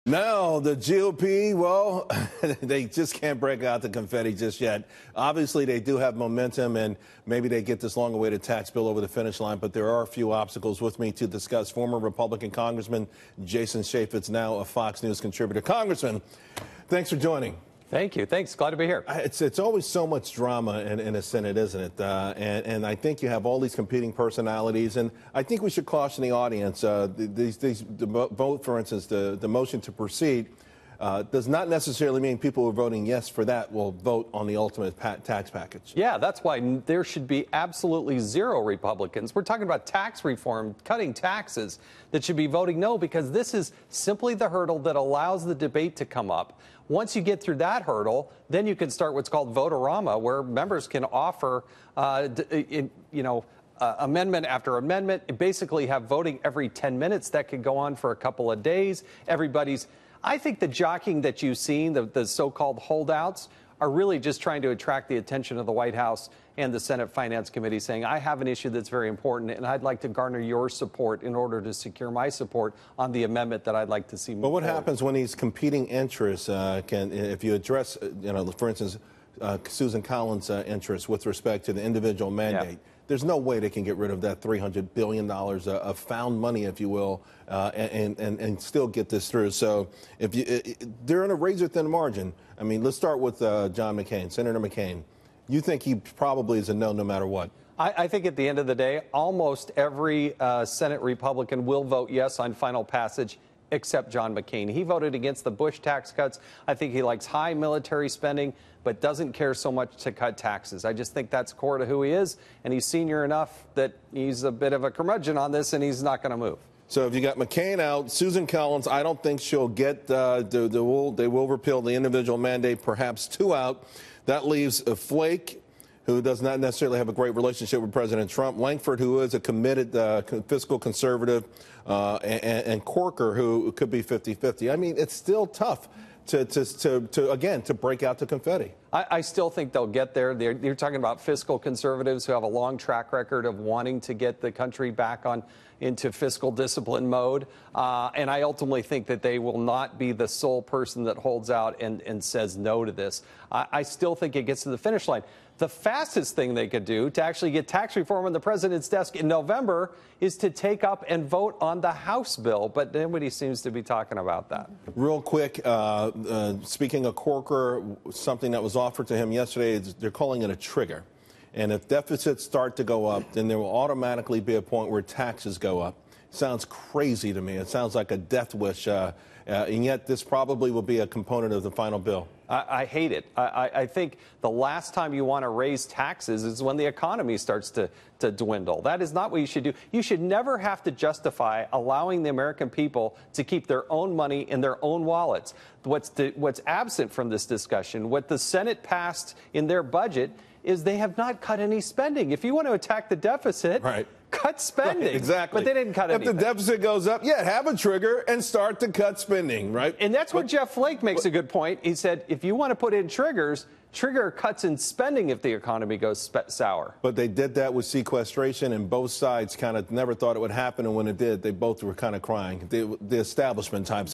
Now, the GOP, well, they just can't break out the confetti just yet. Obviously, they do have momentum, and maybe they get this long-awaited tax bill over the finish line, but there are a few obstacles. With me to discuss, former Republican Congressman Jason Chaffetz, now a Fox News contributor. Congressman, thanks for joining. Thank you. Thanks. Glad to be here. It's always so much drama in the Senate, isn't it? And I think you have all these competing personalities, and I think we should caution the audience. The vote, for instance, the motion to proceed does not necessarily mean people who are voting yes for that will vote on the ultimate tax package. Yeah, that's why there should be absolutely zero Republicans. We're talking about tax reform, cutting taxes, that should be voting no, because this is simply the hurdle that allows the debate to come up. Once you get through that hurdle, then you can start what's called vote-a-rama, where members can offer, amendment after amendment, and basically have voting every 10 minutes. That could go on for a couple of days. I think the jockeying that you've seen, the so-called holdouts, are really just trying to attract the attention of the White House and the Senate Finance Committee, saying, I have an issue that's very important, and I'd like to garner your support in order to secure my support on the amendment that I'd like to see move But what forward. happens when these competing interests if you address, for instance, Susan Collins' interests with respect to the individual mandate? Yeah. There's no way they can get rid of that $300 billion of found money, if you will, and still get this through. So they're in a razor-thin margin. I mean, let's start with John McCain, Senator McCain. You think he probably is a no matter what? I think at the end of the day, almost every Senate Republican will vote yes on final passage, except John McCain. He voted against the Bush tax cuts. I think he likes high military spending, but doesn't care so much to cut taxes. I just think that's core to who he is, and he's senior enough that he's a bit of a curmudgeon on this, and he's not going to move. So if you got McCain out, Susan Collins, I don't think she'll get, they will repeal the individual mandate, perhaps two out. That leaves Flake, who does not necessarily have a great relationship with President Trump, Langford, who is a committed fiscal conservative, and Corker, who could be 50-50. I mean, it's still tough to break out the confetti. I still think they'll get there. You're talking about fiscal conservatives who have a long track record of wanting to get the country back into fiscal discipline mode. And I ultimately think that they will not be the sole person that holds out and says no to this. I still think it gets to the finish line. The fastest thing they could do to actually get tax reform on the president's desk in November is to take up and vote on the House bill. But nobody seems to be talking about that. Real quick, speaking of Corker, something that was offered to him yesterday, they're calling it a trigger. And if deficits start to go up, then there will automatically be a point where taxes go up. Sounds crazy to me. It sounds like a death wish. And yet this probably will be a component of the final bill. I hate it. I think the last time you want to raise taxes is when the economy starts to dwindle. That is not what you should do. You should never have to justify allowing the American people to keep their own money in their own wallets. What's absent from this discussion, what the Senate passed in their budget, is they have not cut any spending. If you want to attack the deficit, right, cut spending. Right, exactly. But they didn't cut anything. If the deficit goes up, yeah, have a trigger and start to cut spending, right? And that's what Jeff Flake makes a good point. He said, if you want to put in triggers, trigger cuts in spending if the economy goes sour. But they did that with sequestration, and both sides kind of never thought it would happen, and when it did, they both were kind of crying. The establishment types.